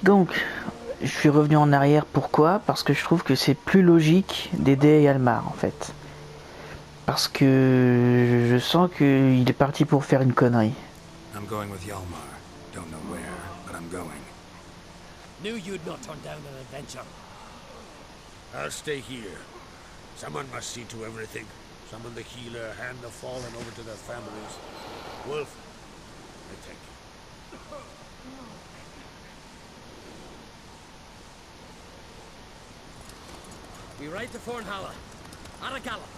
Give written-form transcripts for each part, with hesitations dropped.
Donc, je suis revenu en arrière, pourquoi? Parce que je trouve que c'est plus logique d'aider Yalmar, en fait. Parce que je sens qu'il est parti pour faire une connerie. I'm going with Yalmar. Don't know where, but I'm going. Knew you'd not turn down an adventure. I'll stay here. Someone must see to everything. Summon the healer, hand the fallen over to their families. Wolf, I thank you. We ride to Fornhalla. At a gallop.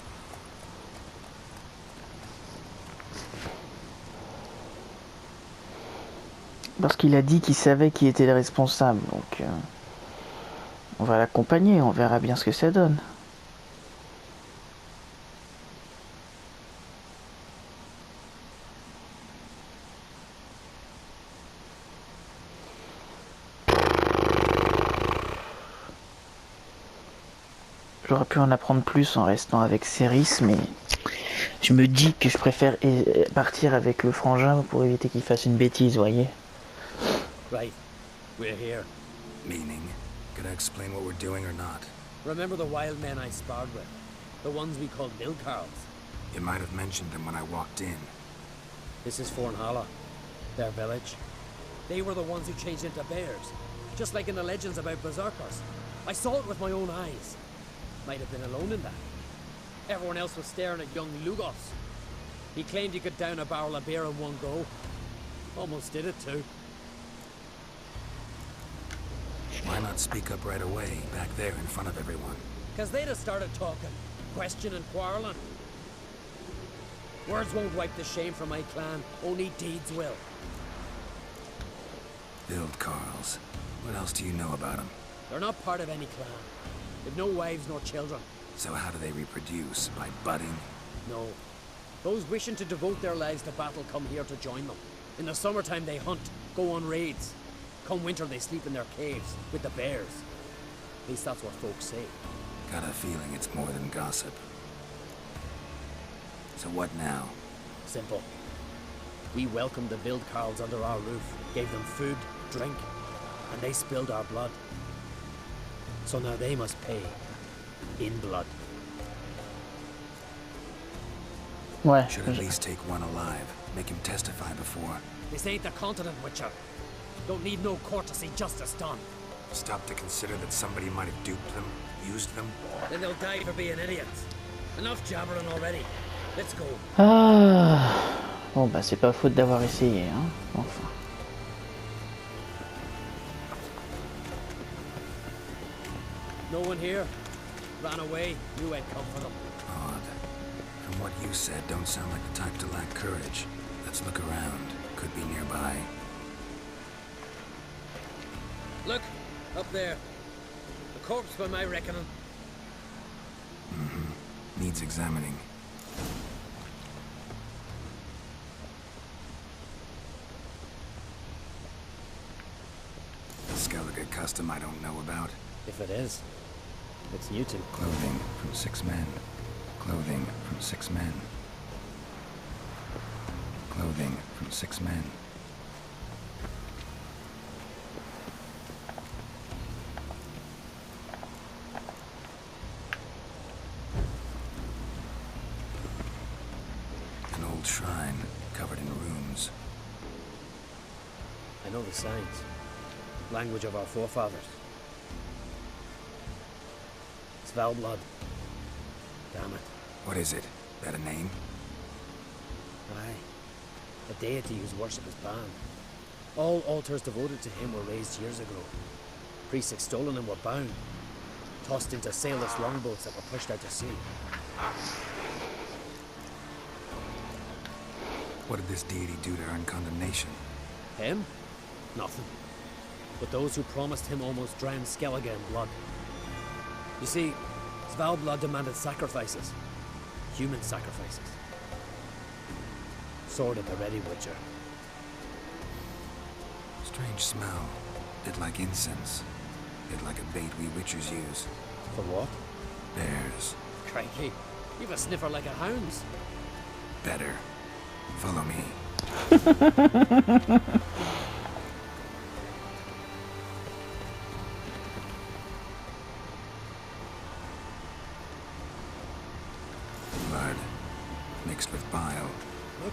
Parce qu'il a dit qu'il savait qui était le responsable, donc on va l'accompagner, on verra bien ce que ça donne. J'aurais pu en apprendre plus en restant avec Céris, mais je me dis que je préfère partir avec le frangin pour éviter qu'il fasse une bêtise, voyez. Right. We're here. Meaning? Could I explain what we're doing or not? Remember the wild men I sparred with? The ones we called Milcarls? You might have mentioned them when I walked in. This is Fornhalla. Their village. They were the ones who changed into bears. Just like in the legends about berserkers. I saw it with my own eyes. Might have been alone in that. Everyone else was staring at young Lugos. He claimed he could down a barrel of beer in one go. Almost did it too. Why not speak up right away, back there in front of everyone? Because they'd have started talking, questioning, quarreling. Words won't wipe the shame from my clan, only deeds will. Build Carls. What else do you know about them? They're not part of any clan. They've no wives nor children. So how do they reproduce? By budding? No. Those wishing to devote their lives to battle come here to join them. In the summertime they hunt, go on raids. Come winter they sleep in their caves, with the bears. At least that's what folks say. Got a feeling it's more than gossip. So what now? Simple. We welcomed the Vildkarls under our roof, gave them food, drink, and they spilled our blood. So now they must pay. In blood. Ouais. Should at least take one alive. Make him testify before. This ain't the continent, Witcher. Don't need no court to see justice done. Stop to consider that somebody might have duped them, used them. Then they'll die for being idiots. Enough jabbering already. Let's go. Ah. Bon bah c'est pas faute d'avoir essayé, hein. Enfin. No one here. Ran away. Knew I'd come for them. Odd. From what you said, don't sound like the type to lack courage. Let's look around. Could be nearby. Look, up there. A corpse by my reckoning. Mm-hmm. Needs examining. A Skellige custom I don't know about. If it is, it's new to. Clothing from 6 men. Clothing from 6 men. Clothing from 6 men. An old shrine covered in runes. I know the signs. Language of our forefathers. It's Valblood. Damn it. What is it? That a name? Aye. A deity whose worship is banned. All altars devoted to him were raised years ago. Priests extolling him were bound. Tossed into sailless longboats that were pushed out to sea. What did this deity do to earn condemnation? Him? Nothing. But those who promised him almost drowned Skellige in blood. You see, Svalbard demanded sacrifices. Human sacrifices. Sword at the ready, Witcher. Strange smell. Bit like incense. Bit like a bait we witchers use. For what? Bears. Crikey. You've a sniffer like a hound's. Better. Follow me. mixed with bile. Look,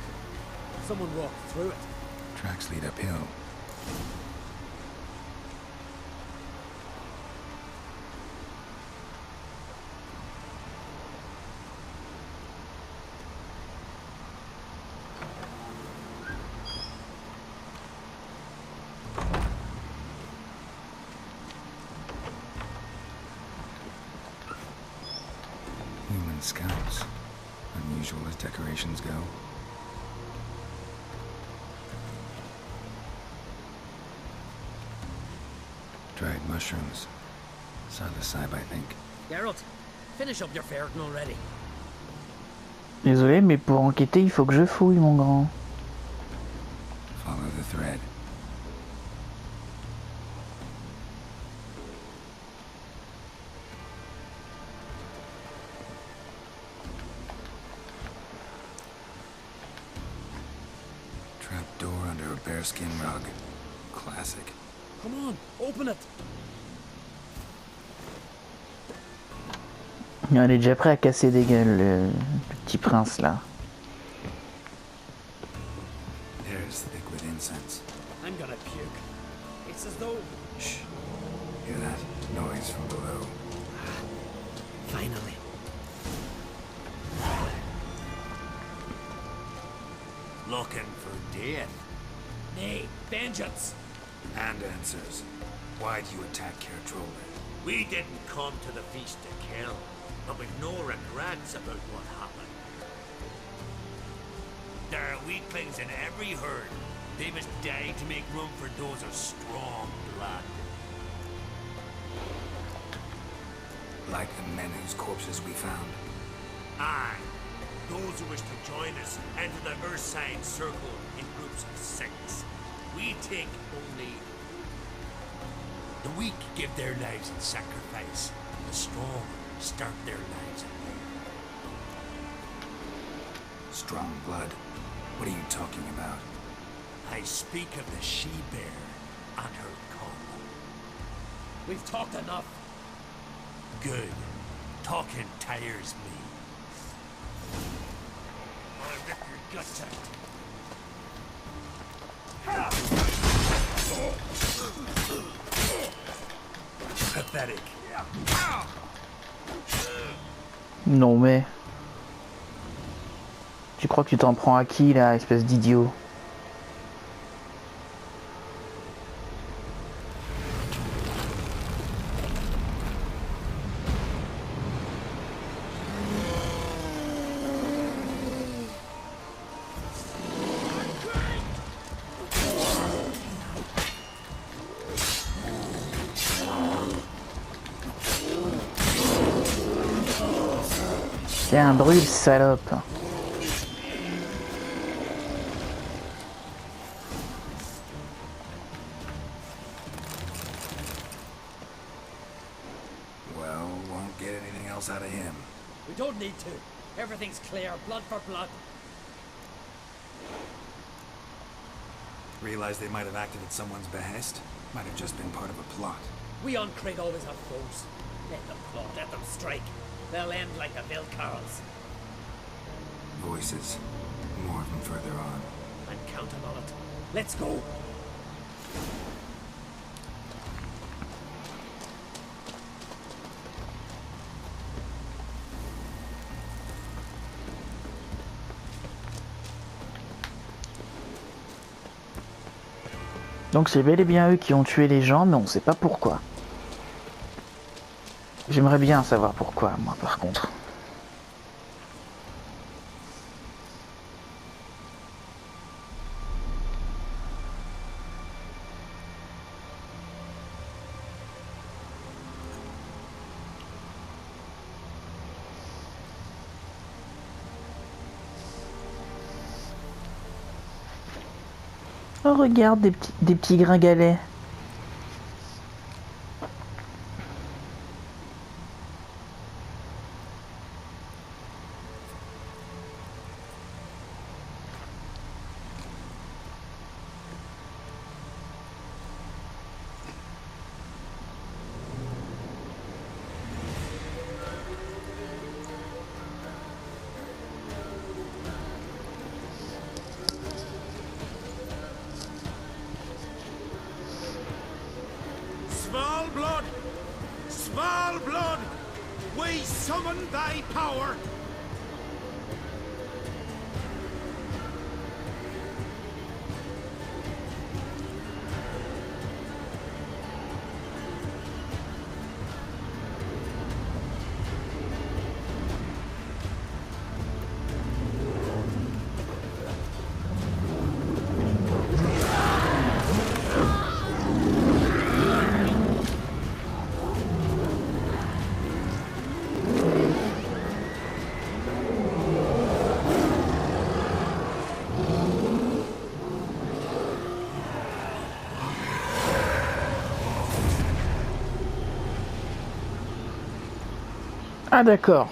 someone walked through it. Tracks lead uphill. Human scalps. Unusual as decorations go. Dried mushrooms. Psilocybe, I think. Geralt, finish up your ferreting already. Désolé, mais pour enquêter, il faut que je fouille, mon grand. Follow the thread. Trap door under a bearskin rug. Classic. Come on, open it. Il est déjà prêt à casser des gueules, le petit prince là. Air's thick with incense. I'm gonna puke. It's as though... Shh. Hear that? Noise from below. Finally. Looking for death. Nay, vengeance. And answers. Why do you attack Caerdrola? We didn't come to the feast to kill, but we've no regrets about what happened. There are weaklings in every herd. They must die to make room for those of strong blood. Like the men whose corpses we found. Aye. Those who wish to join us enter the Ursine Circle in groups of 6. We take only... The weak give their lives in sacrifice. The strong start their lives anew. Strong blood. What are you talking about? I speak of the she-bear and her cub. We've talked enough. Good. Talking tires me. I'll rip your guts out. Pathetic. Non mais... Tu crois que tu t'en prends à qui là, espèce d'idiot? Tiens, brûle, salope. Well, won't get anything else out of him. We don't need to. Everything's clear, blood for blood. Realize they might have acted at someone's behest? Might have just been part of a plot. We on Crete always have foes. Let them plot, let them strike. They'll end like the Vilcarls. Voices. More of them further on. I'm counting on it. Let's go. Donc c'est bel et bien eux qui ont tué les gens, mais on sait pas pourquoi. J'aimerais bien savoir pourquoi, moi, par contre. Oh, regarde, des petits gringalets. Svalblood! Svalblood! We summon thy power! Ah d'accord.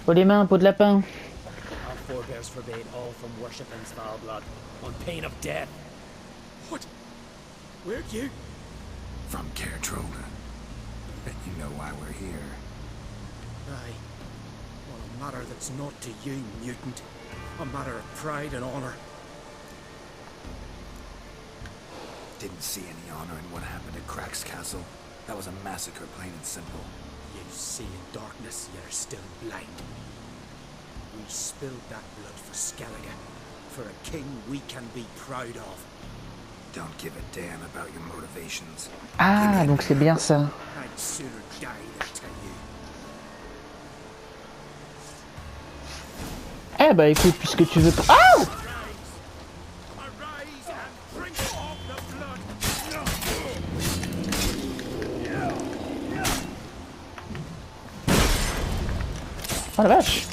Pour les mains, peau de lapin. Our forebears forbade all from worshipping Svalblood on pain of death. What? Where'd you? From Cairtroga. Bet you know why we're here. Aye. On a matter that's not to you, mutant. A matter of pride and honor. Didn't see any honor in what happened at Crack's castle. That was a massacre, plain and simple. You see in darkness, you're still blind. We spilled that blood for Skellige, for a king we can be proud of. Don't give a damn about your motivations. Ah, donc c'est bien ça. I'd sooner die than tell you. Eh bah écoute, puisque tu veux... Ah! Arise! Arise and drink of the blood! Oh la vache.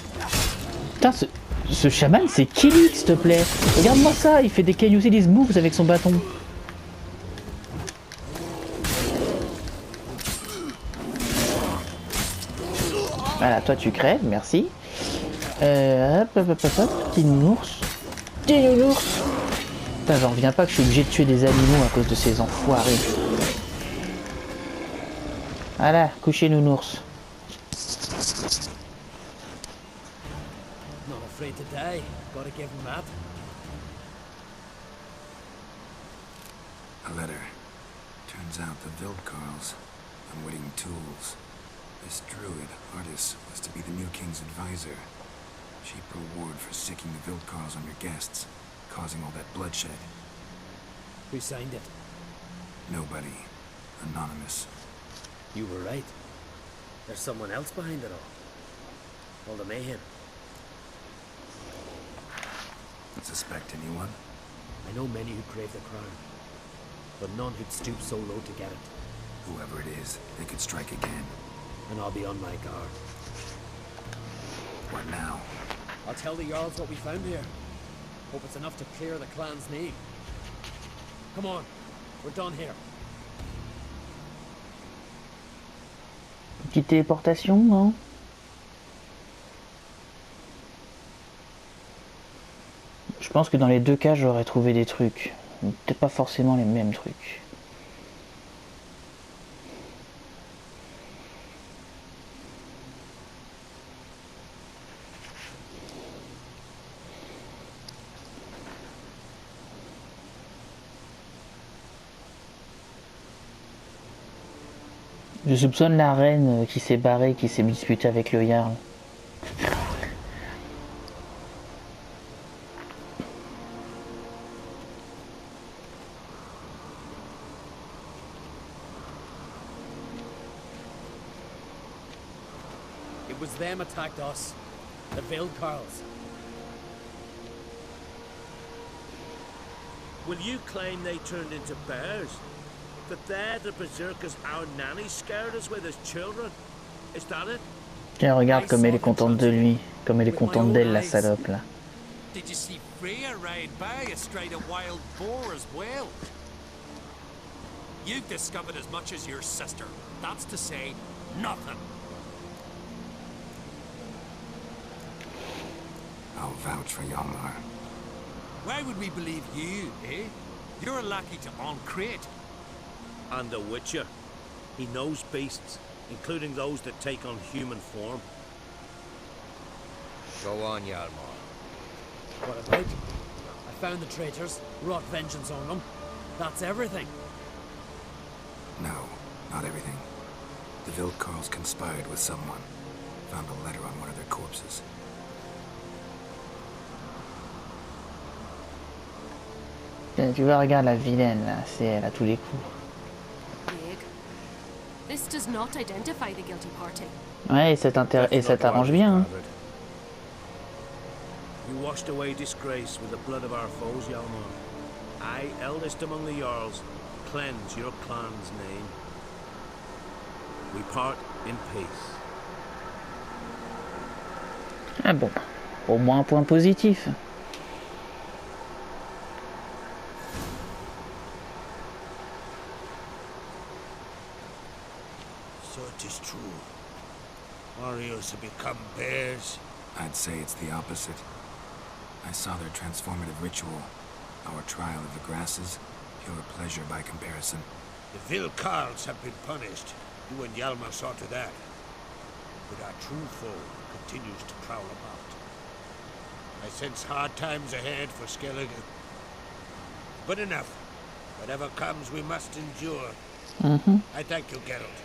Putain, ce chaman, c'est Killy, s'il te plaît. Regarde-moi ça, il fait des can you see these moves avec son bâton. Voilà, toi tu crèves, merci. Hop, hop, hop, hop, hop, petit nounours. Petit nounours. Putain, j'en reviens pas que je suis obligé de tuer des animaux à cause de ces enfoirés. Voilà, couchez nounours. Not afraid to die. Gotta give him that. A letter. Turns out the Vildkarls. Unwitting tools. This druid, Artis, was to be the new king's advisor. Cheap reward for sicking the Vildkarls on your guests, causing all that bloodshed. Who signed it? Nobody. Anonymous. You were right. There's someone else behind it all. All the mayhem. Suspect anyone? I know many who crave the crown, but none who'd stoop so low to get it. Whoever it is, they could strike again. And I'll be on my guard. What now? I'll tell the Jarls what we found here. Hope it's enough to clear the clan's name. Come on, we're done here. Petite téléportation, non? Je pense que dans les deux cas, j'aurais trouvé des trucs. Peut-être pas forcément les mêmes trucs. Je soupçonne la reine qui s'est barrée, qui s'est disputée avec le Jarl. It was them attacked us. The Vildkarls. Will you claim they turned into bears? That they're the berserkers our nanny scared us with as children? Is that it? Tiens, regarde I comme elle saw est him contente de lui. Comme elle est with my contente own d'elle, la eyes. salope, là. Did you see Freya ride by astride a wild boar as well? You've discovered as much as your sister. That's to say, nothing. I'll vouch for Yalmar. Why would we believe you, eh? You're lucky to uncrate. And the Witcher. He knows beasts, including those that take on human form. Go on, Yalmar. What about? I found the traitors, wrought vengeance on them. That's everything. No, not everything. The Vildkarls conspired with someone. Found a letter on one of their corpses. Tu vois, regarde la vilaine, là. C'est elle à tous les coups. Big. This does not identify the guilty party. Ouais, et ça t'arrange bien, hein. You washed away disgrace with the blood of our foes, Yalmar. I, eldest among the Jarls, cleanse your clan's name. We part in peace. Ah bon. Au moins un point positif. So it is true. Warriors have become bears. I'd say it's the opposite. I saw their transformative ritual. Our trial of the grasses, pure pleasure by comparison. The Vildkarls have been punished. You and Hjalmar saw to that. But our true foe continues to prowl about. I sense hard times ahead for Skellige. But enough. Whatever comes, we must endure. I thank you, Geralt.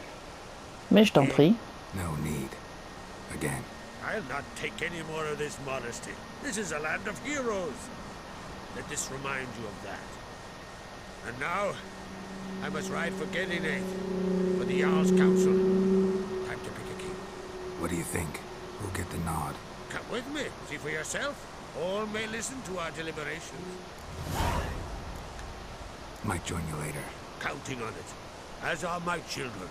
Mais je t'en prie. No need. Again. I'll not take any more of this modesty. This is a land of heroes. Let this remind you of that. And now, I must ride for Genineth, for the Jarl's Council. Time to pick a king. What do you think? Who'll get the nod? Come with me, see for yourself. All may listen to our deliberations. Might join you later. Counting on it, as are my children.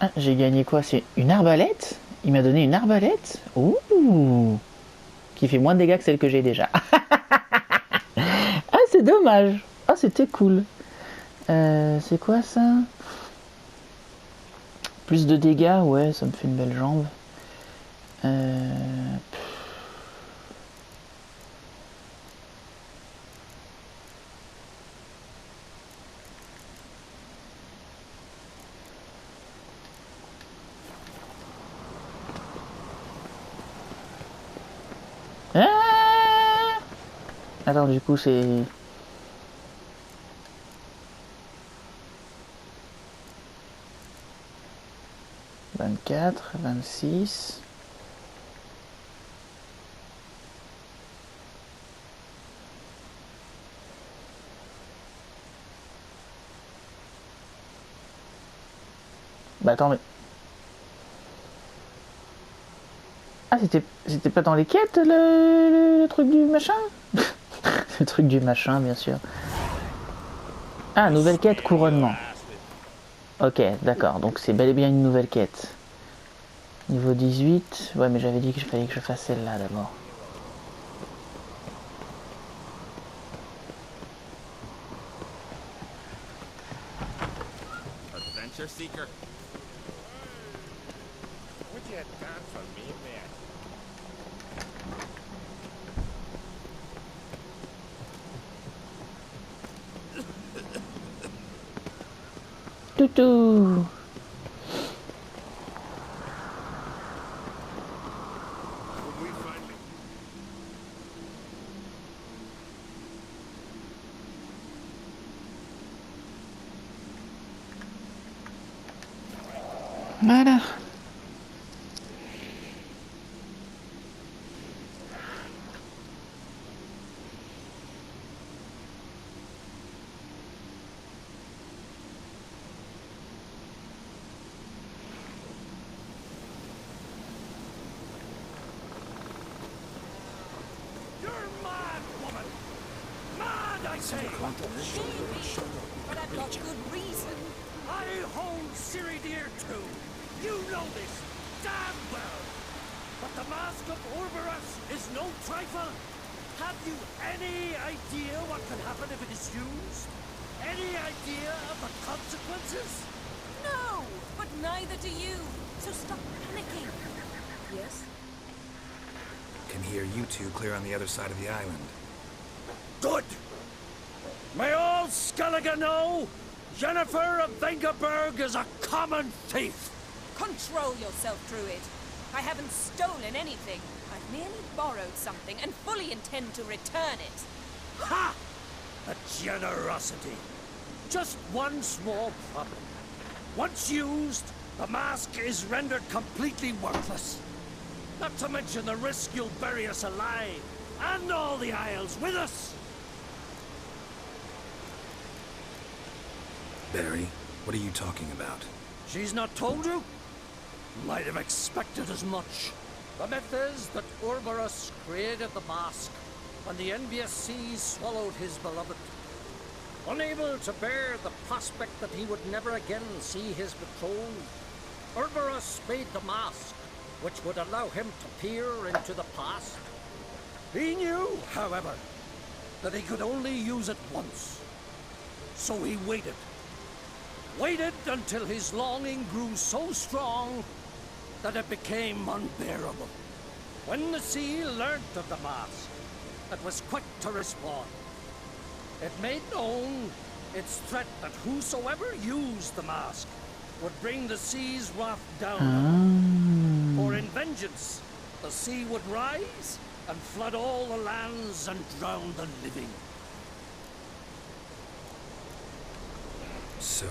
Ah, j'ai gagné quoi? C'est une arbalète? Il m'a donné une arbalète? Ouh! Qui fait moins de dégâts que celle que j'ai déjà. Ah, c'est dommage. Ah, c'était cool. C'est quoi ça? Plus de dégâts? Ouais, ça me fait une belle jambe. Ah! Attends, du coup, c'est... « 24, 26... » Bah attends, mais... Ah, c'était pas dans les quêtes, le truc du machin? Le truc du machin, bien sûr. Ah, nouvelle quête, couronnement. Ok, d'accord, donc c'est bel et bien une nouvelle quête. Niveau 18... Ouais, mais j'avais dit qu'il fallait que je fasse celle-là, d'abord. Adventure seeker. Would you dance for me, man? Toutou! We finally... Voilà. You're mad, woman! Mad I say? But I've got good reason. I hold Ciri dear too. You know this damn well. But the Mask of Orberus is no trifle. Have you any idea what can happen if it is used? Any idea of the consequences? No, but neither do you. So stop panicking. Yes? Can hear you two clear on the other side of the island. Good! May all Skellige know, Jennifer of Vengerberg is a common thief! Control yourself, Druid. I haven't stolen anything. I've merely borrowed something and fully intend to return it. Ha! A generosity. Just one small problem. Once used, the mask is rendered completely worthless. Not to mention the risk you'll bury us alive, and all the Isles with us! Barry, what are you talking about? She's not told you? Might have expected as much. The myth is that Orberus created the mask when the envious seas swallowed his beloved. Unable to bear the prospect that he would never again see his betrothed, Orberus made the mask, which would allow him to peer into the past. He knew, however, that he could only use it once. So he waited. Waited until his longing grew so strong that it became unbearable. When the sea learnt of the mask, it was quick to respond. It made known its threat that whosoever used the mask would bring the sea's wrath down on them. For in vengeance, the sea would rise and flood all the lands and drown the living. So,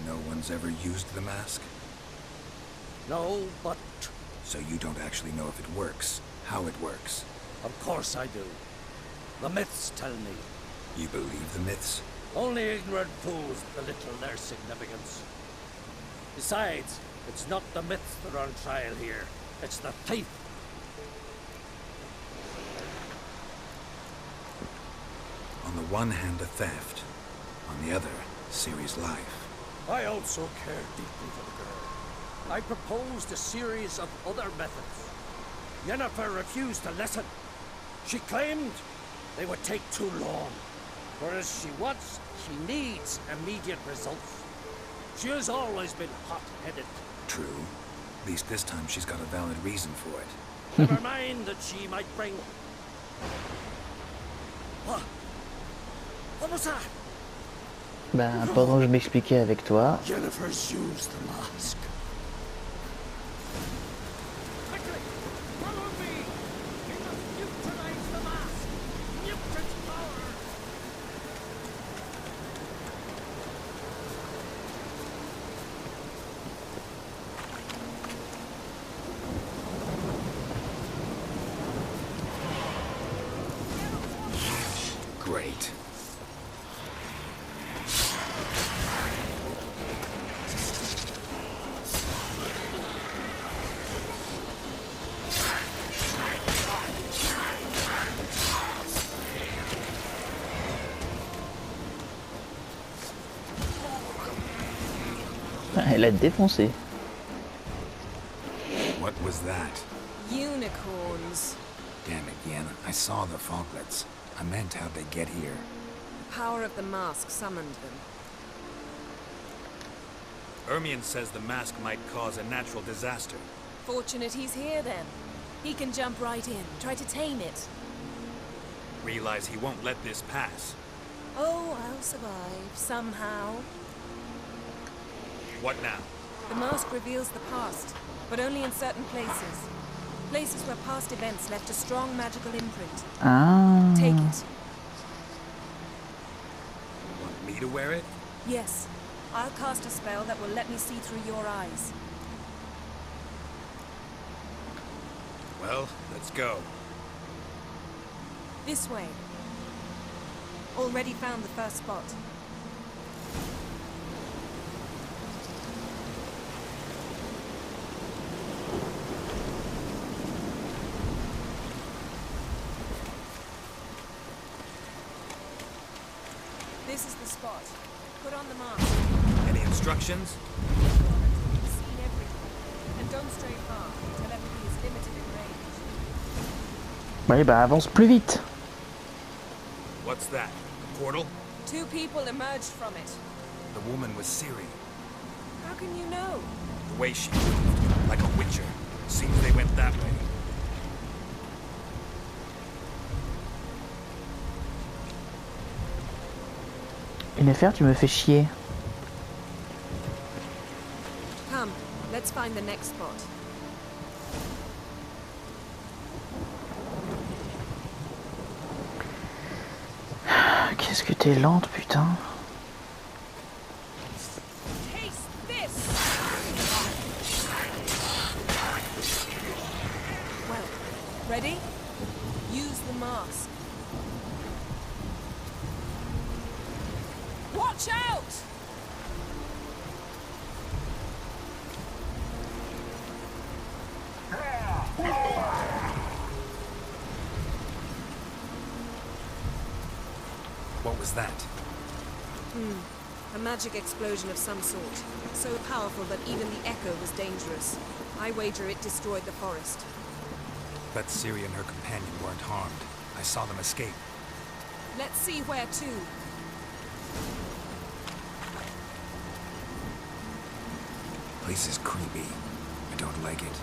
no one's ever used the mask? No, but So you don't actually know if it works, how it works? of course I do. The myths tell me. You believe the myths? Only ignorant fools belittle their significance. Besides, it's not the myths that are on trial here. It's the thief. On the one hand, a theft. On the other, Ciri's life. I also care deeply for the girl. I proposed a series of other methods. Yennefer refused to listen. She claimed they would take too long. Whereas she needs immediate results. She has always been hot-headed. True. At least this time she's got a valid reason for it. Never mind that she might bring... What? What was that? Ben, pendant que je m'expliquais avec toi, Jennifer's used the mask. Quickly! Follow me! We must neutralize the mask! Nuke its power! Great. elle a défoncé. What was that? Unicorns. Damn it, Yen. I saw the foglets. I meant how'd they get here? The power of the mask summoned them. Ermion says the mask might cause a natural disaster. Fortunate he's here then. He can jump right in, try to tame it. Realize he won't let this pass. Oh, I'll survive, somehow. What now? The mask reveals the past, but only in certain places. Places where past events left a strong magical imprint. Ah. Take it. Want me to wear it? Yes. I'll cast a spell that will let me see through your eyes. Well, let's go. This way. Already found the first spot. This is the spot. Put on the mask. Any instructions? You've seen everything. And don't stray far until everything is limited in range. Ouais, bah avance plus vite. What's that? A portal? 2 people emerged from it. The woman was Ciri. How can you know? The way she moved, like a witcher. Seems they went that way. NFR, tu me fais chier. Come, let's find the next spot. Qu'est-ce que t'es lente, putain. Taste this! Well, ready? Use the mask. Watch out! What was that? A magic explosion of some sort. So powerful that even the echo was dangerous. I wager it destroyed the forest. But Ciri and her companion weren't harmed. I saw them escape. Let's see where to. Place is creepy. I don't like it.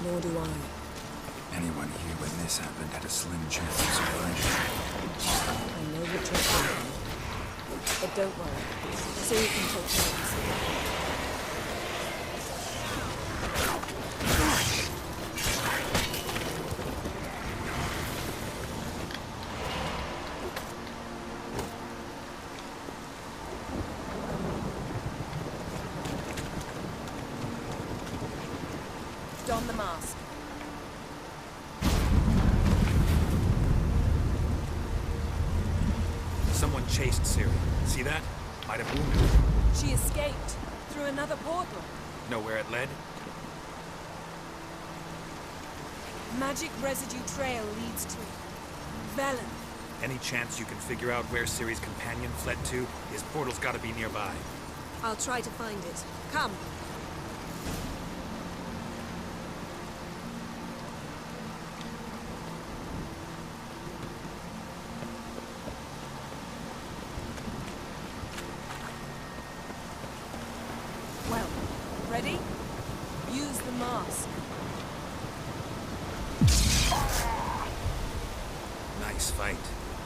Nor do I. Anyone here when this happened had a slim chance of surviving. I know what you're thinking. But don't worry. Ciri can take care of this. Don the mask. Someone chased Ciri. See that? Might have wounded her. She escaped through another portal. Know where it led? Magic residue trail leads to Velen. Any chance you can figure out where Ciri's companion fled to? His portal's gotta be nearby. I'll try to find it. Come. Well, ready? Use the mask. Nice fight.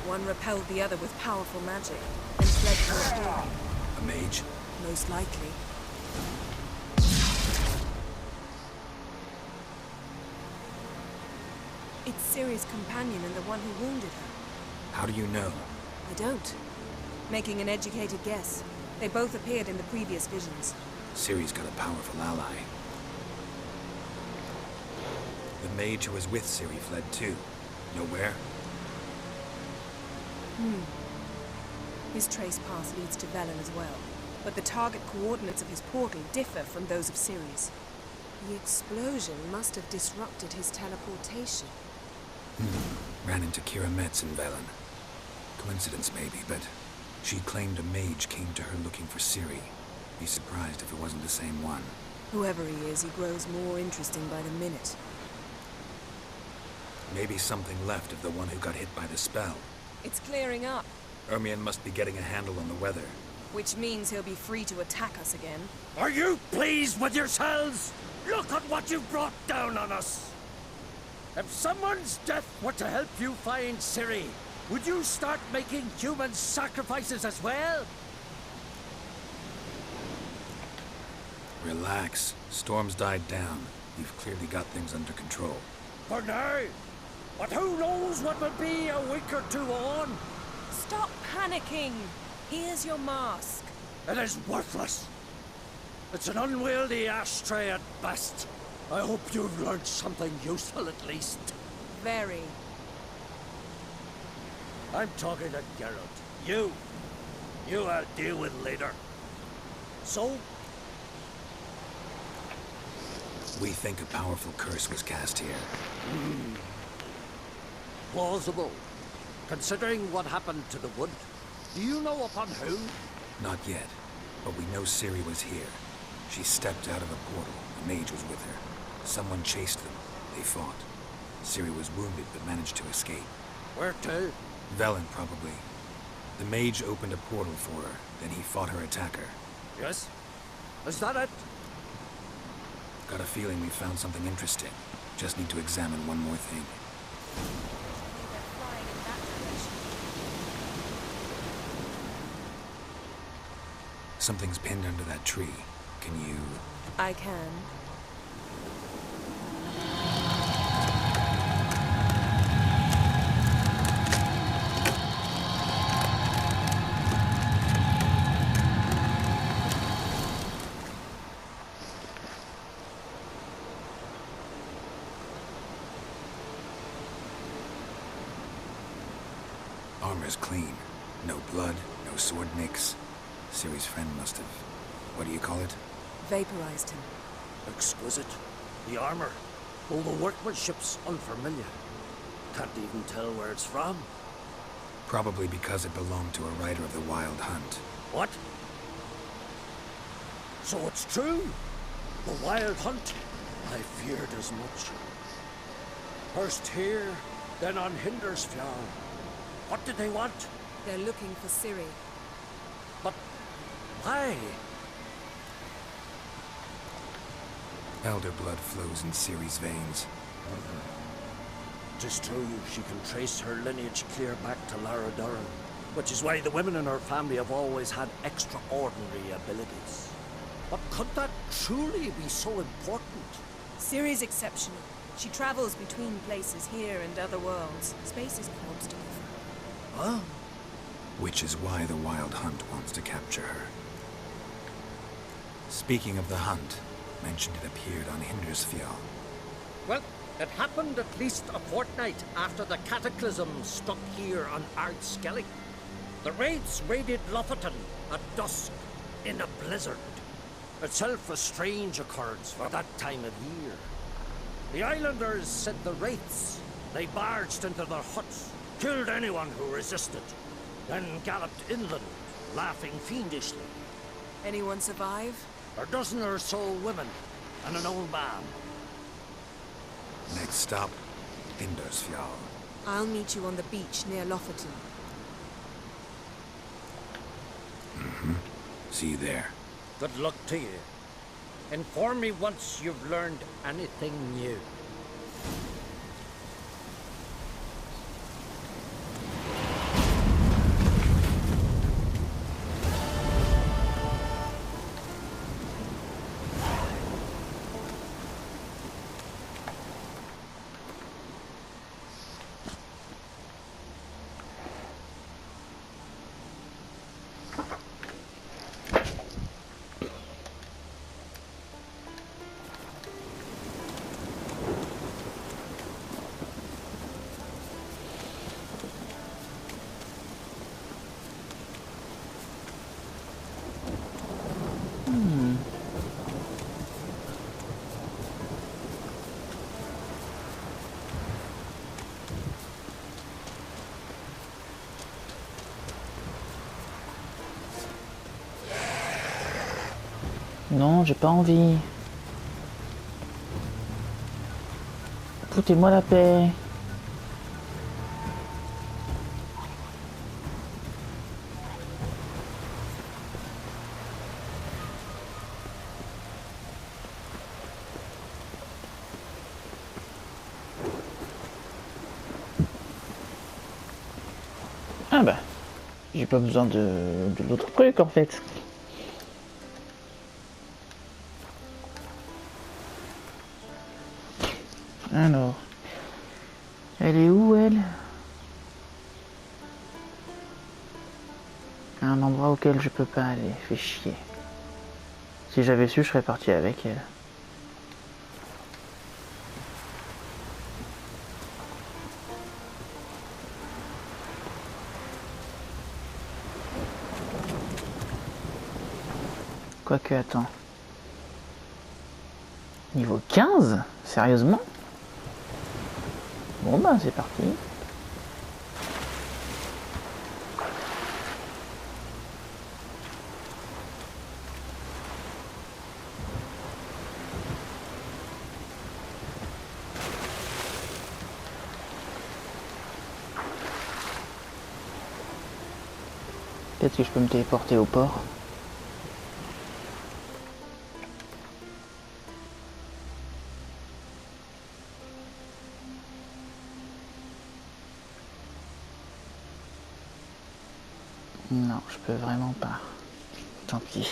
One repelled the other with powerful magic, and fled for a door. A mage? Most likely. It's Ciri's companion and the one who wounded her. How do you know? I don't. Making an educated guess. They both appeared in the previous visions. Ciri's got a powerful ally. The mage who was with Ciri fled too. Know where? His trace path leads to Velen as well. But the target coordinates of his portal differ from those of Ciri's. The explosion must have disrupted his teleportation. Ran into Kira Metz in Velen. Coincidence maybe, but she claimed a mage came to her looking for Ciri. Be surprised if it wasn't the same one. Whoever he is, he grows more interesting by the minute. Maybe something left of the one who got hit by the spell. It's clearing up, Ermion must be getting a handle on the weather. which means he'll be free to attack us again. Are you pleased with yourselves? Look at what you've brought down on us! If someone's death were to help you find Ciri, would you start making human sacrifices as well? Relax. Storm's died down. You've clearly got things under control. For now. But who knows what will be a week or two on? Stop panicking! Here's your mask. It is worthless. It's an unwieldy ashtray at best. I hope you've learned something useful at least. Very. I'm talking to Geralt. You I'll deal with later. So, We think a powerful curse was cast here. plausible. Considering what happened to the wood. Do you know upon who? Not yet, but we know Ciri was here. She stepped out of a portal. A mage was with her. Someone chased them. They fought. Ciri was wounded but managed to escape. Where to? Velen, probably. The mage opened a portal for her, then he fought her attacker. Yes? Is that it? Got a feeling we found something interesting. Just need to examine one more thing. Something's pinned under that tree. Can you... I can. Armor's clean. No blood, no sword nicks. Ciri's friend must have... What do you call it? Vaporized him. Exquisite. The armor. All the workmanship's unfamiliar. Can't even tell where it's from. Probably because it belonged to a rider of the Wild Hunt. What? So it's true? The Wild Hunt? I feared as much. First here, then on Hindersfjall. What did they want? They're looking for Ciri. But why? Elder blood flows in Ciri's veins. Tis true, she can trace her lineage clear back to Lara Duran, which is why the women in her family have always had extraordinary abilities. But could that truly be so important? Ciri's exceptional. She travels between places here and other worlds. Space is an obstacle for her. Huh? Which is why the Wild Hunt wants to capture her. Speaking of the hunt, mentioned it appeared on Hindersfjall. Well, it happened at least a fortnight after the cataclysm struck here on Ardskellig. The raids raided Lofoten at dusk in a blizzard. Itself a strange occurrence for that time of year. The islanders said the wraiths. They barged into their huts, killed anyone who resisted, then galloped inland, laughing fiendishly. Anyone survive? A dozen or so women, and an old man. Next stop, Hindersfjall. I'll meet you on the beach near Lofoten. See you there. Good luck to you. Inform me once you've learned anything new. Non, j'ai pas envie. Foutez-moi la paix. Ah bah, j'ai pas besoin de l'autre truc en fait. Alors, elle est où elle? Un endroit auquel je peux pas aller, fait chier. Si j'avais su, je serais parti avec elle. Quoique, attends. Niveau 15? Sérieusement? Bon bah c'est parti. Peut-être que je peux me téléporter au port. Non, je peux vraiment pas. Tant pis.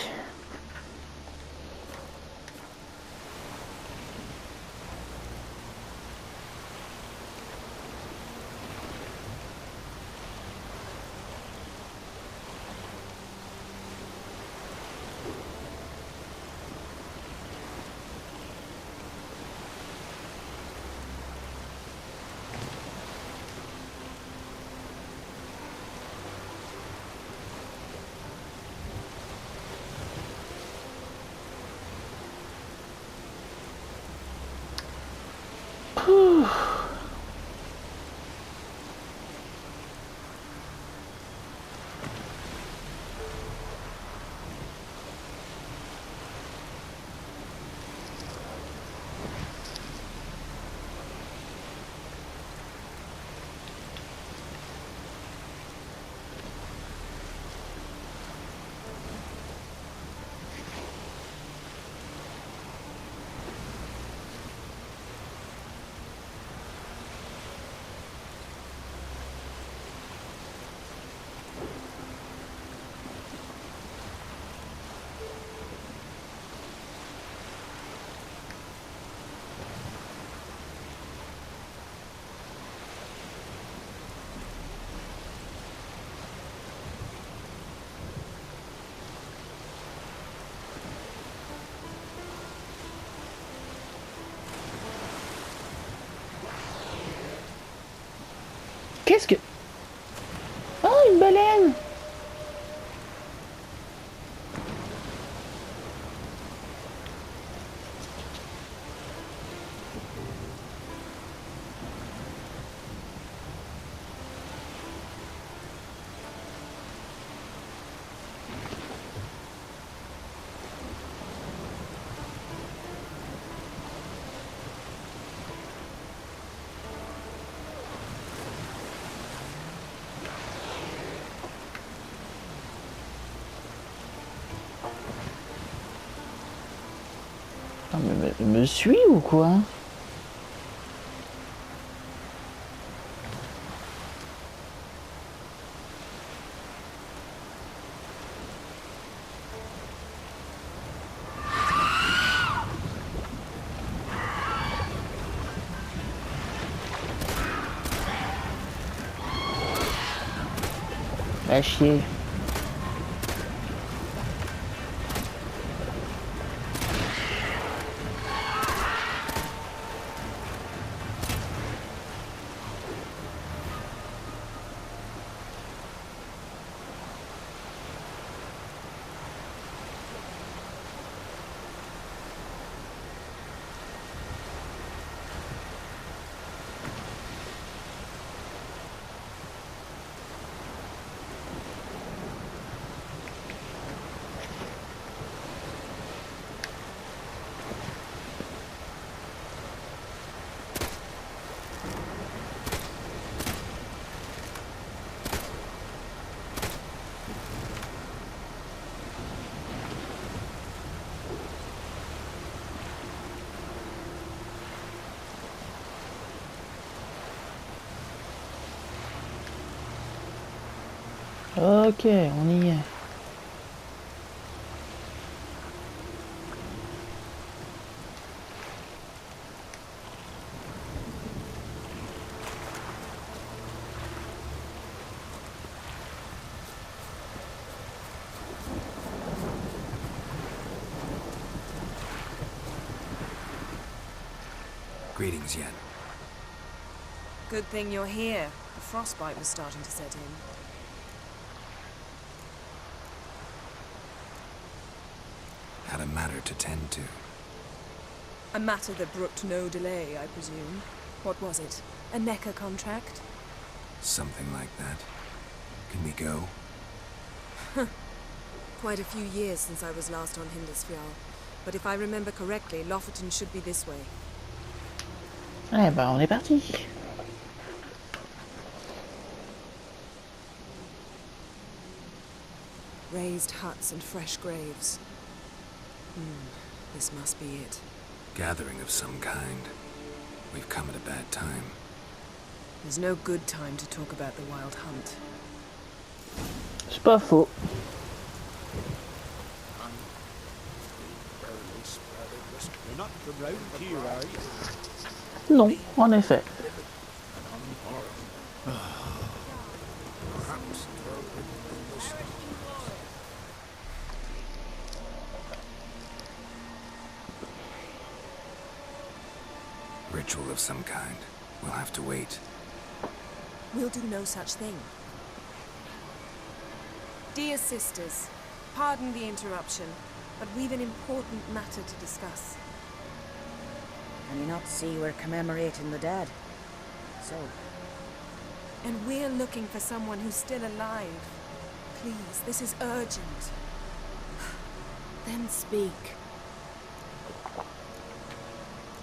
Qu'est-ce que... Oh, une baleine! Non, mais me suis ou quoi? À chier. Ok, on y est. Greetings, Yen. Good thing you're here. The frostbite was starting to set in. Had a matter to tend to. A matter that brooked no delay, I presume. What was it? A NECA contract? Something like that. Can we go? Quite a few years since I was last on Hindusfjall. But if I remember correctly, Lofoten should be this way. Eh ben, on est parti. Raised huts and fresh graves. This must be it. Gathering of some kind. We've come at a bad time. There's no good time to talk about the Wild Hunt. C'est pas faux. You're not from round here, are you? Non, en effet. Ritual of some kind. We'll have to wait. We'll do no such thing. Dear sisters, pardon the interruption, but we've an important matter to discuss. Can you not see we're commemorating the dead? So, And we're looking for someone who's still alive. Please, this is urgent. Then speak.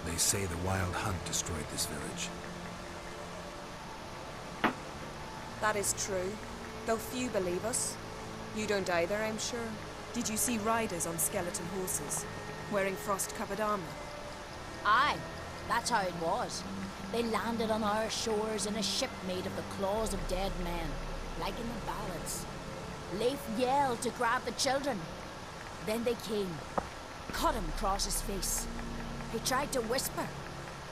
They say the Wild Hunt destroyed this village. That is true, though few believe us. You don't either, I'm sure. Did you see riders on skeleton horses, wearing frost-covered armor? Aye, that's how it was. They landed on our shores in a ship made of the claws of dead men, like in the ballads. Leif yelled to grab the children. Then they came, cut him across his face. He tried to whisper,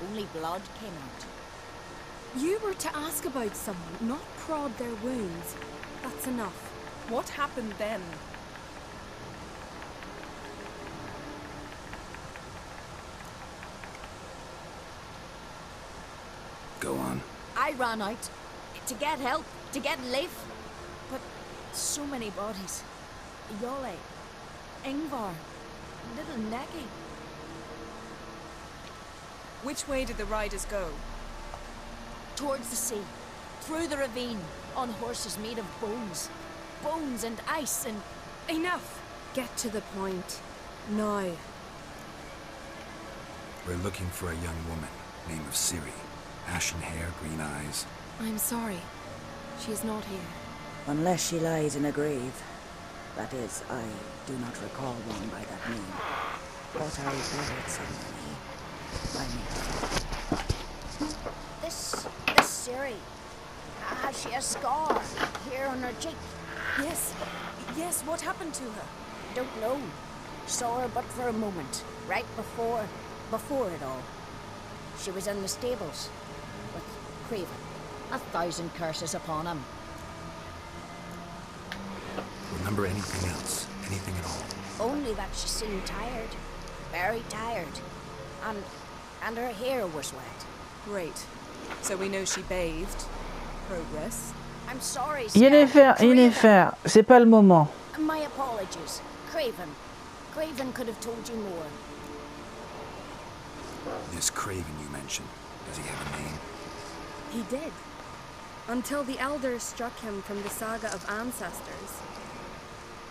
only blood came out. You were to ask about someone, not prod their wounds. That's enough. What happened then? Go on. I ran out to get help, to get Leif. But so many bodies. Yolle, Ingvar, little Necky. Which way did the riders go? Towards the sea, through the ravine, on horses made of bones. Bones and ice and... Enough! Get to the point. Now. We're looking for a young woman, name of Ciri. Ashen hair, green eyes. I'm sorry. She is not here. unless she lies in a grave. That is, I do not recall one by that name. But I buried somebody. I mean... This Ciri, has she a scar here on her cheek? Yes, what happened to her? Don't know. Saw her but for a moment, right before it all. She was in the stables with Craven. 1,000 curses upon him. Remember anything else? Anything at all? Only that she seemed tired. Very tired. And her hair was wet. Great. So we know she bathed. Progress. I'm sorry, Yennefer, c'est pas le moment. My apologies. Craven could have told you more. This Craven you mentioned, does he have a name? He did. Until the elders struck him from the saga of ancestors.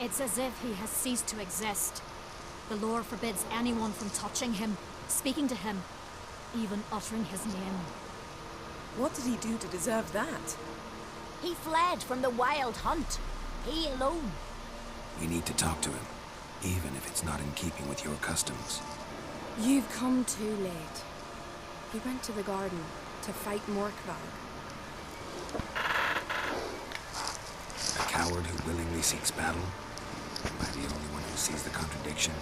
It's as if he has ceased to exist. The lore forbids anyone from touching him, speaking to him, even uttering his name. What did he do to deserve that? He fled from the Wild Hunt. He alone. We need to talk to him, even if it's not in keeping with your customs. You've come too late. He went to the garden to fight Morkvag. A coward who willingly seeks battle? Am I the only one who sees the contradiction?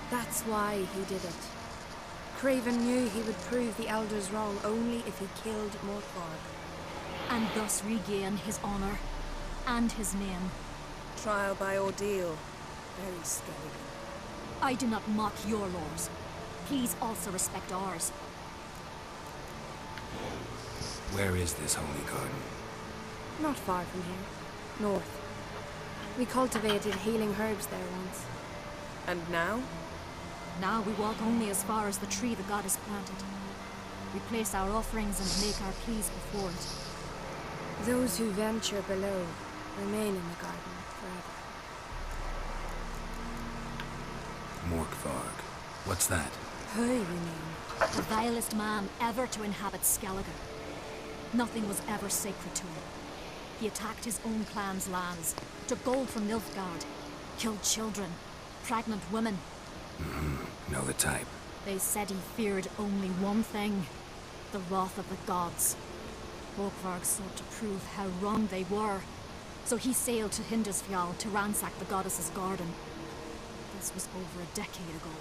That's why he did it. Craven knew he would prove the elders wrong only if he killed Morkvag. And thus regain his honor and his name. Trial by ordeal. Very scary. I do not mock your laws. Please also respect ours. Where is this holy garden? Not far from here. North. We cultivated healing herbs there once. And now? Now we walk only as far as the tree the goddess planted. We place our offerings and make our pleas before it. Those who venture below remain in the garden forever. Morkvarg. What's that? Who, you mean? The vilest man ever to inhabit Skellige. Nothing was ever sacred to him. He attacked his own clan's lands, took gold from Nilfgaard, killed children, pregnant women. Know the type. They said he feared only one thing, the wrath of the gods. Morkvarg sought to prove how wrong they were, so he sailed to Hindisfjall to ransack the goddess's garden. This was over a decade ago.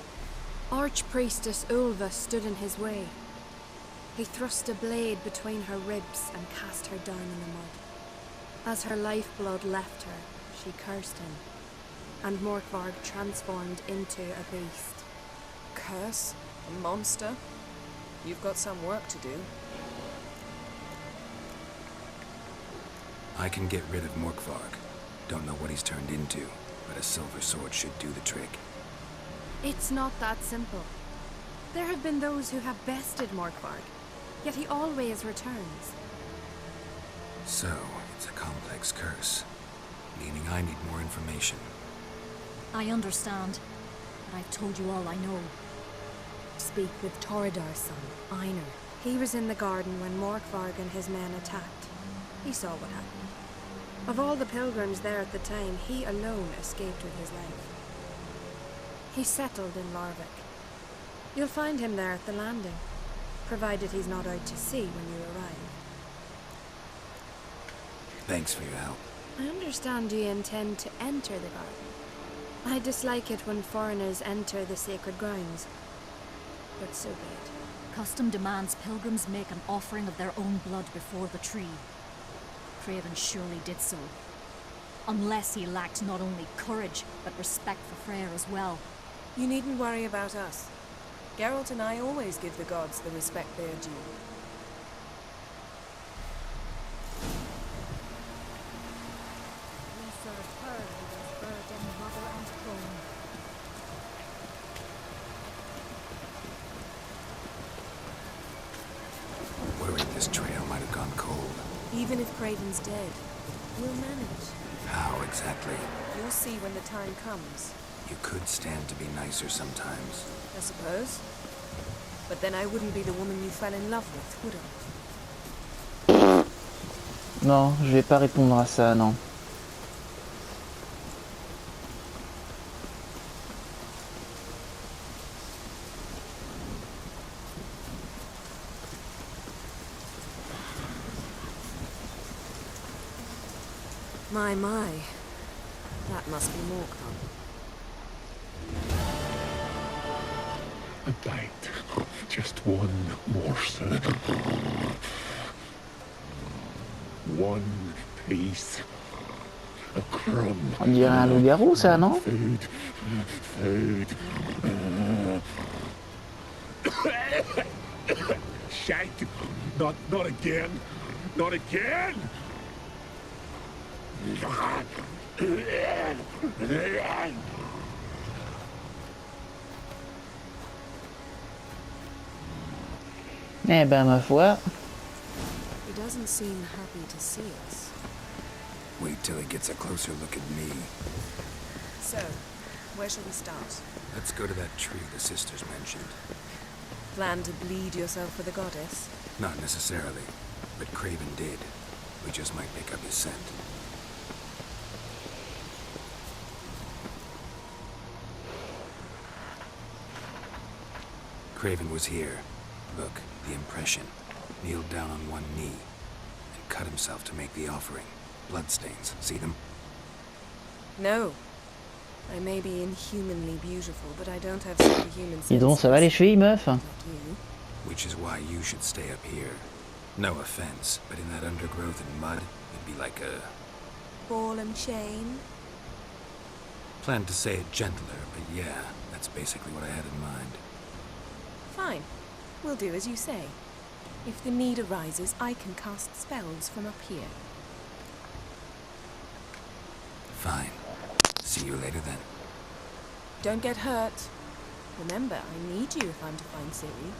Archpriestess Ulva stood in his way. He thrust a blade between her ribs and cast her down in the mud. As her lifeblood left her, she cursed him, and Morkvarg transformed into a beast. Curse? A monster? You've got some work to do. I can get rid of Morkvarg. Don't know what he's turned into, but a silver sword should do the trick. It's not that simple. There have been those who have bested Morkvarg, yet he always returns. So, it's a complex curse, meaning I need more information. I understand, but I've told you all I know. Speak with Torridar's son, Einar. He was in the garden when Morkvarg and his men attacked. He saw what happened. Of all the pilgrims there at the time, he alone escaped with his life. He settled in Larvik. You'll find him there at the landing, provided he's not out to sea when you arrive. Thanks for your help. I understand you intend to enter the garden. I dislike it when foreigners enter the sacred grounds, but so be it. Custom demands pilgrims make an offering of their own blood before the tree. Craven surely did so. Unless he lacked not only courage, but respect for Freyr as well. You needn't worry about us. Geralt and I always give the gods the respect they are due. We served her who was burden, mother and throne. Worried this trail might have gone cold. Even if Craven's dead, we'll manage. How exactly? You'll see when the time comes. You could stand to be nicer sometimes. I suppose. But then I wouldn't be the woman you fell in love with, would I? Non, je vais pas répondre à ça, non. My. That must be Morkvarg. A bite. Just one morsel. One piece. A crumb. On dirait un loup-garou, ça, non? Food. Shite. Not again. Not again. Eh ben, ma foi. He doesn't seem happy to see us. Wait till he gets a closer look at me. So, where shall we start? Let's go to that tree the sisters mentioned. Plan to bleed yourself for the goddess? Not necessarily, but Craven did. We just might pick up his scent. Craven was here. Look, the impression. Kneeled down on one knee and cut himself to make the offering. Bloodstains. See them? No. I may be inhumanly beautiful, but I don't have superhuman senses. Dis donc, ça va les chevilles, meuf? Not you. Which is why you should stay up here. No offense, but in that undergrowth and mud, it'd be like a... Ball and chain? Planned to say it gentler, but yeah, that's basically what I had in mind. Fine. We'll do as you say. If the need arises, I can cast spells from up here. Fine. See you later then. Don't get hurt. Remember, I need you if I'm to find Ciri.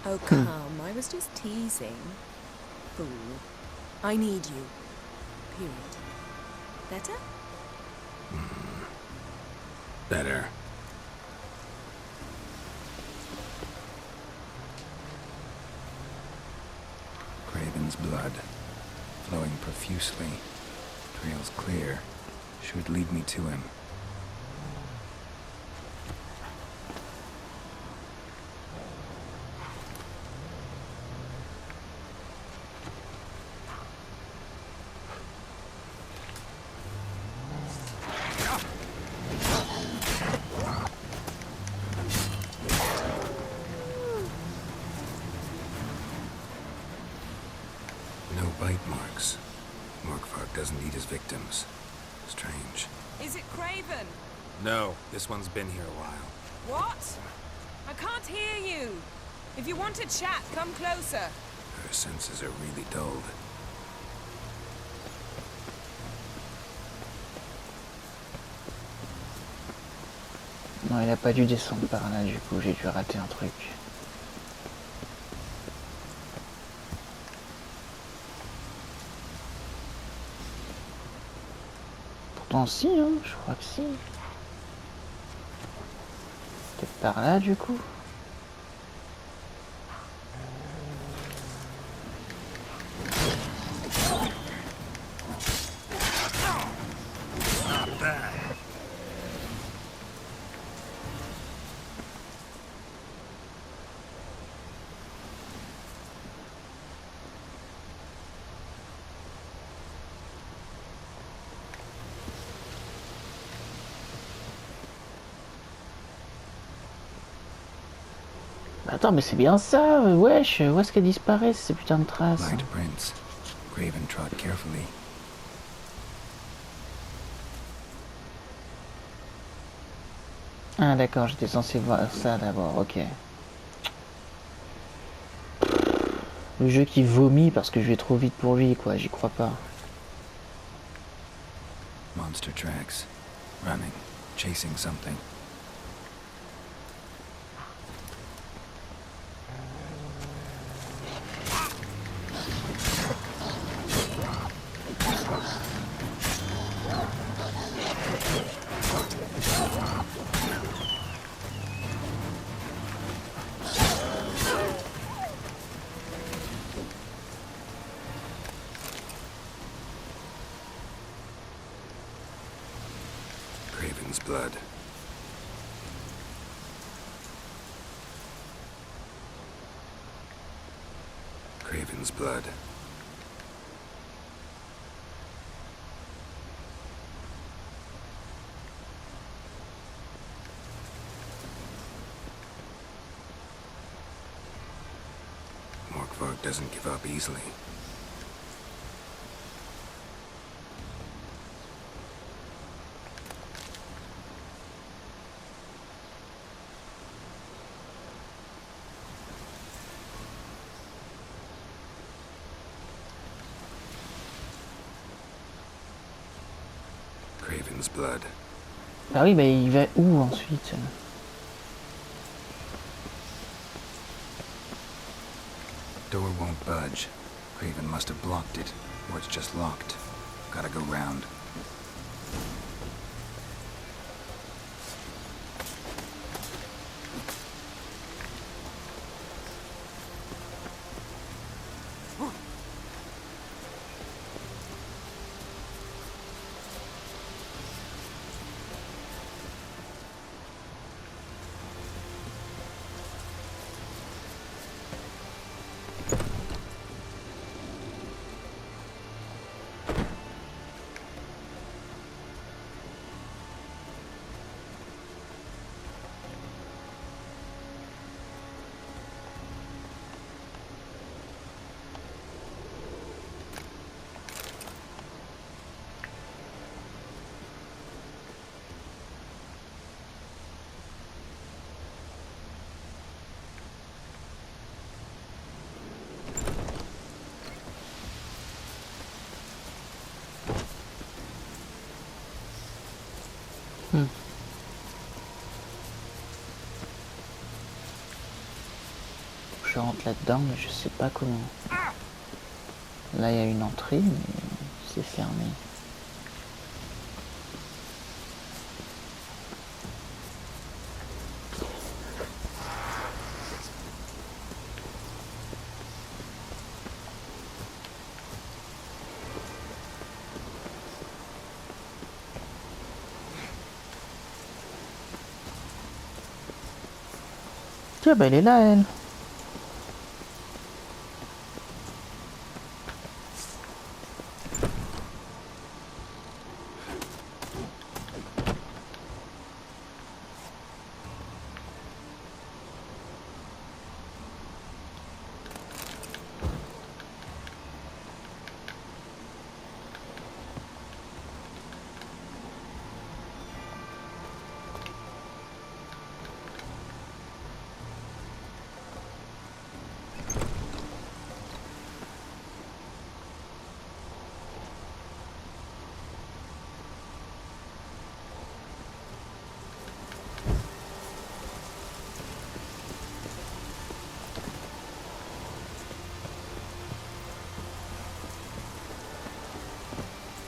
Oh, come. I was just teasing. Fool. I need you. Period. Better? Better. Craven's blood. profusely. Trail's clear. Should lead me to him. No bite marks. Morkvark doesn't eat his victims. Strange. Is it Craven? No, this one's been here a while. What? I can't hear you. If you want to chat, come closer. Her senses are really dulled. Non, il a pas dû descendre par là, du coup, j'ai dû rater un truc. Pourtant, si, hein, je crois que si. Peut-être par là, du coup. Attends, mais c'est bien ça, wesh, où est-ce qu'elles disparaissent ces putains de traces? Light prints. Craven trod carefully. Ah d'accord, j'étais censé voir ça d'abord, ok. Le jeu qui vomit parce que je vais trop vite pour lui, quoi, j'y crois pas. Monster tracks. Running. Chasing something. Craven's blood. Craven's blood. Morkvark doesn't give up easily. Craven's blood. Ah oui, mais il va où ensuite? Door won't budge. Craven must have blocked it, or it's just locked. Gotta go round. Je rentre là-dedans, mais je sais pas comment. Là, il y a une entrée, mais c'est fermé. Tiens, bah elle est là, elle.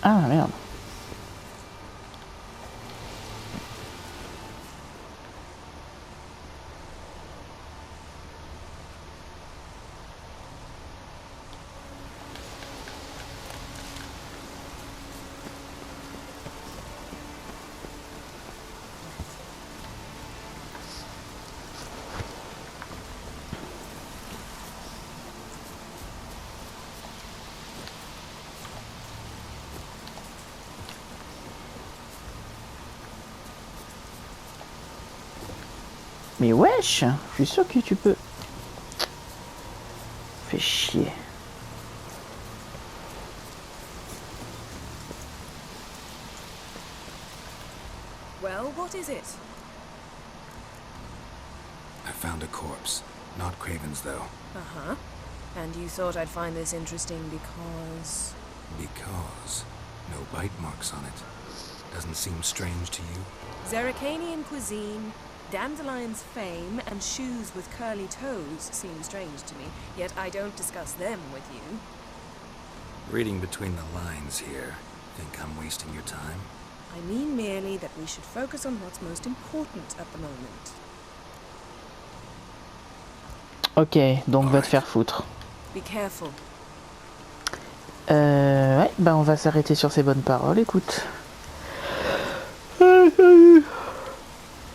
Ah merde. Mais wesh, je suis sûr que tu peux. Fais chier. Well, what is it? I found a corpse. Not Craven's, though. Uh-huh. And you thought I'd find this interesting because... Because no bite marks on it. Doesn't seem strange to you? Zerricanian cuisine, Dandelion's fame, and shoes with curly toes seem strange to me, yet I don't discuss them with you. Reading between the lines here. Think I'm wasting your time? I mean merely that we should focus on what's most important at the moment. Ok, donc va te faire foutre. Be careful. Ouais, bah on va s'arrêter sur ces bonnes paroles, écoute.